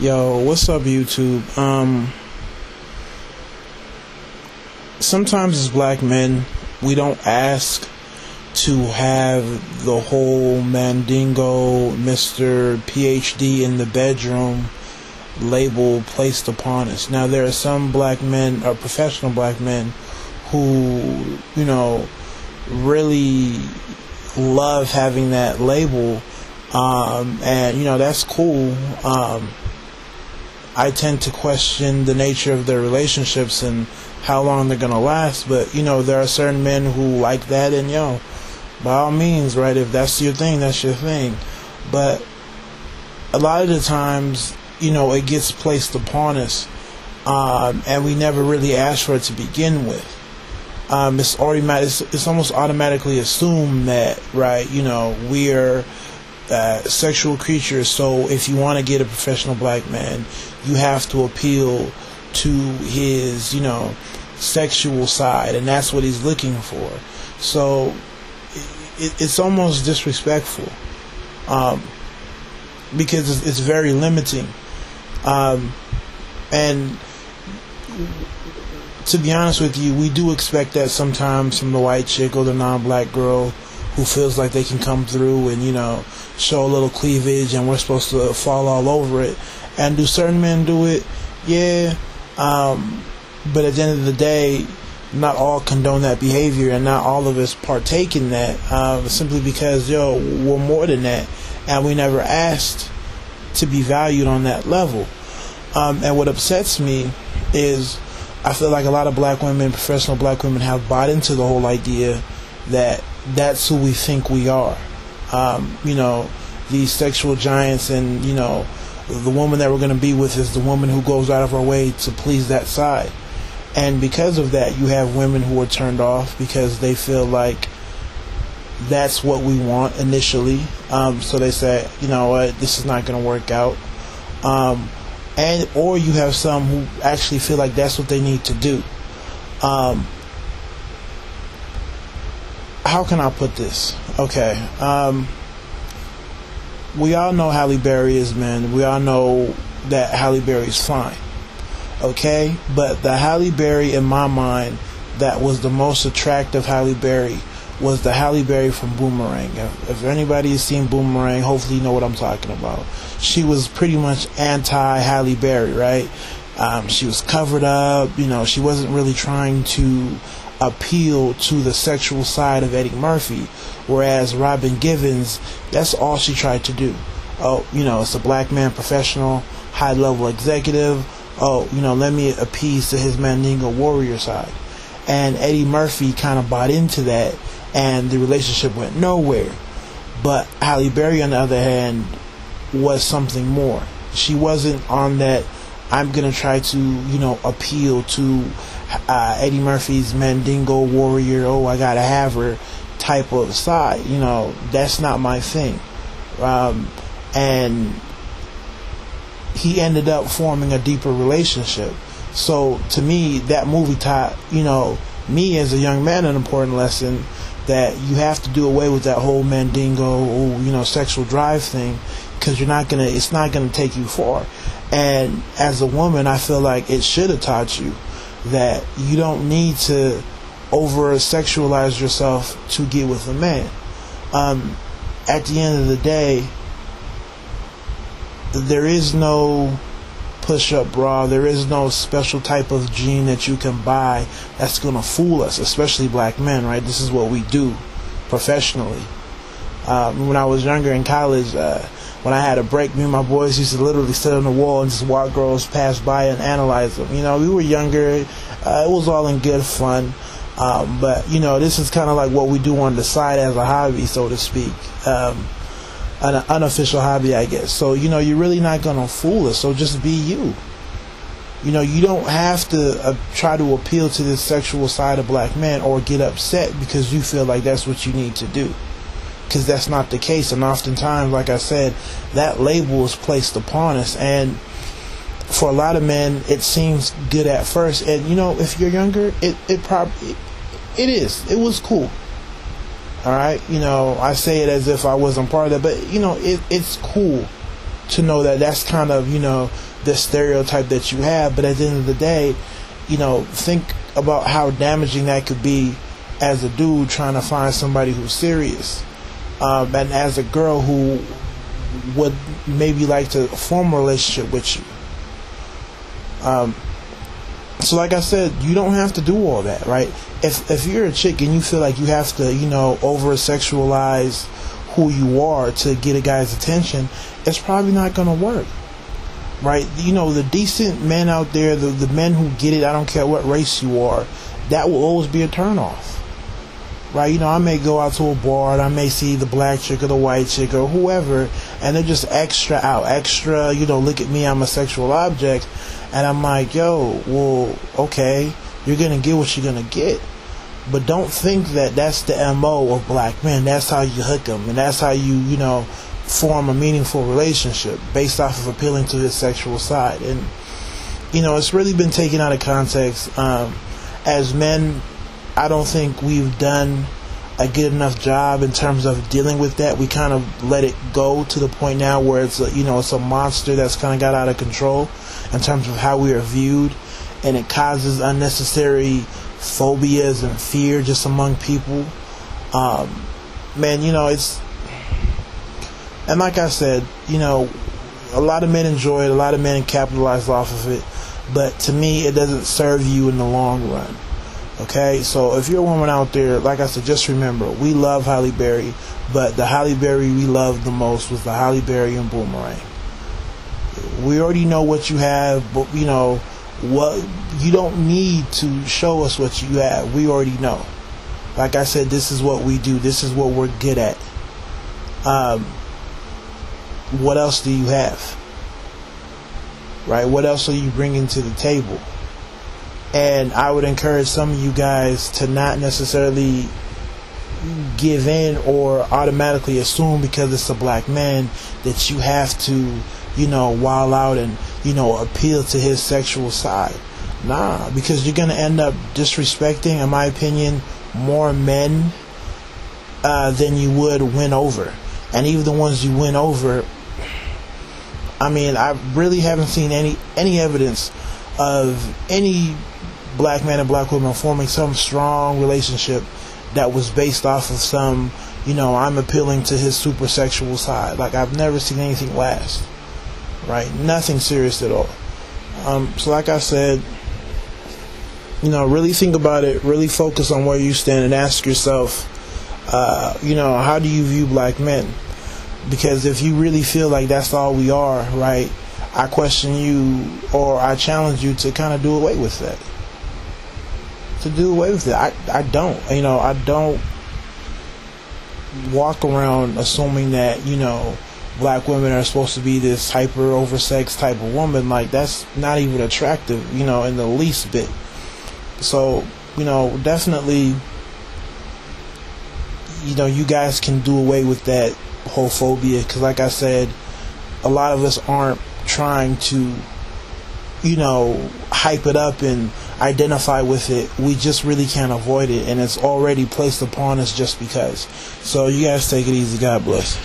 Yo, what's up, YouTube? Sometimes as black men, we don't ask to have the whole Mandingo, Mr. PhD in the bedroom label placed upon us. Now, there are some black men, or professional black men, who, really love having that label, and, that's cool. I tend to question the nature of their relationships and how long they're going to last, but, there are certain men who like that, and, by all means, right, if that's your thing, that's your thing. But a lot of the times, it gets placed upon us, and we never really asked for it to begin with. It's almost automatically assumed that, right, we're sexual creatures, so if you want to get a professional black man, you have to appeal to his, sexual side, and that's what he's looking for. So it's almost disrespectful, because it's very limiting, and to be honest with you, we do expect that sometimes from the white chick or the non-black girl who feels like they can come through and, show a little cleavage, and we're supposed to fall all over it. And do certain men do it? Yeah. But at the end of the day, not all condone that behavior, and not all of us partake in that, simply because, we're more than that, and we never asked to be valued on that level. And what upsets me is I feel like a lot of black women, professional black women, have bought into the whole idea that that's who we think we are. These sexual giants, and, the woman that we're going to be with is the woman who goes out of her way to please that side. And because of that, you have women who are turned off because they feel like that's what we want initially. So they say, what, this is not going to work out. Or you have some who actually feel like that's what they need to do. How can I put this? Okay. We all know Halle Berry is men. We all know that Halle Berry is fine. Okay? But the Halle Berry, in my mind, that was the most attractive Halle Berry was the Halle Berry from Boomerang. If anybody has seen Boomerang, hopefully you know what I'm talking about. She was pretty much anti-Halle Berry, right? She was covered up. She wasn't really trying to appeal to the sexual side of Eddie Murphy, whereas Robin Givens, that's all she tried to do. It's a black man professional, high level executive. Let me appease to his Mandingo warrior side. And Eddie Murphy kind of bought into that, and the relationship went nowhere. But Halle Berry, on the other hand, was something more. She wasn't on that I'm going to try to, appeal to Eddie Murphy's Mandingo warrior, I got to have her type of side. That's not my thing. And he ended up forming a deeper relationship. So to me, that movie taught, me as a young man, an important lesson that you have to do away with that whole Mandingo, sexual drive thing, because it's not gonna take you far. And as a woman, I feel like it should have taught you that you don't need to over sexualize yourself to get with a man. At the end of the day, there is no push-up bra, there is no special type of jean that you can buy that's going to fool us, especially black men, right? This is what we do professionally. When I was younger in college, when I had a break, me and my boys used to literally sit on the wall and just watch girls pass by and analyze them. We were younger, it was all in good fun, but this is kind of like what we do on the side as a hobby, so to speak. An unofficial hobby, I guess. So, you're really not going to fool us, so just be you. You don't have to try to appeal to this sexual side of black men or get upset because you feel like that's what you need to do. Because that's not the case, and oftentimes, like I said, that label is placed upon us, and for a lot of men, it seems good at first, and, if you're younger, it was cool. Alright, I say it as if I wasn't part of that, but, it's cool to know that that's kind of, the stereotype that you have. But at the end of the day, think about how damaging that could be as a dude trying to find somebody who's serious, and as a girl who would maybe like to form a relationship with you. So like I said, you don't have to do all that, right? If you're a chick and you feel like you have to, over sexualize who you are to get a guy's attention, it's probably not going to work, right? The decent men out there, the men who get it, I don't care what race you are, that will always be a turnoff, right? I may go out to a bar and I may see the black chick or the white chick or whoever, and they're just extra, look at me, I'm a sexual object. And I'm like, yo, well, okay, you're going to get what you're going to get. But don't think that that's the MO of black men. That's how you hook them. And that's how you, form a meaningful relationship based off of appealing to his sexual side. And, it's really been taken out of context. As men, I don't think we've done a good enough job in terms of dealing with that. We kind of let it go to the point now where it's a monster that's kind of got out of control in terms of how we are viewed, and it causes unnecessary phobias and fear just among people. Man, it's, and like I said, a lot of men enjoy it, a lot of men capitalize off of it, but to me it doesn't serve you in the long run. Okay, so if you're a woman out there, like I said, just remember, we love Halle Berry, but the Halle Berry we loved the most was the Halle Berry in Boomerang. We already know what you have, but what you don't need to show us what you have. We already know. Like I said, this is what we do. This is what we're good at. What else do you have? Right? What else are you bringing to the table? And I would encourage some of you guys to not necessarily give in or automatically assume because it's a black man that you have to, wild out and, appeal to his sexual side. Nah, because you're going to end up disrespecting, in my opinion, more men than you would win over. And even the ones you win over, I really haven't seen any evidence of any black man and black woman forming some strong relationship that was based off of some, I'm appealing to his super sexual side. Like, I've never seen anything last. Right? Nothing serious at all. So like I said, really think about it, really focus on where you stand and ask yourself, how do you view black men? Because if you really feel like that's all we are, right, I question you, or I challenge you to kind of do away with that. To do away with it. I don't. I don't walk around assuming that, black women are supposed to be this hyper oversexed type of woman. Like, that's not even attractive, in the least bit. So, definitely, you guys can do away with that whole phobia, because like I said, a lot of us aren't trying to, hype it up and identify with it. We just really can't avoid it, and it's already placed upon us just because. So you guys take it easy. God bless.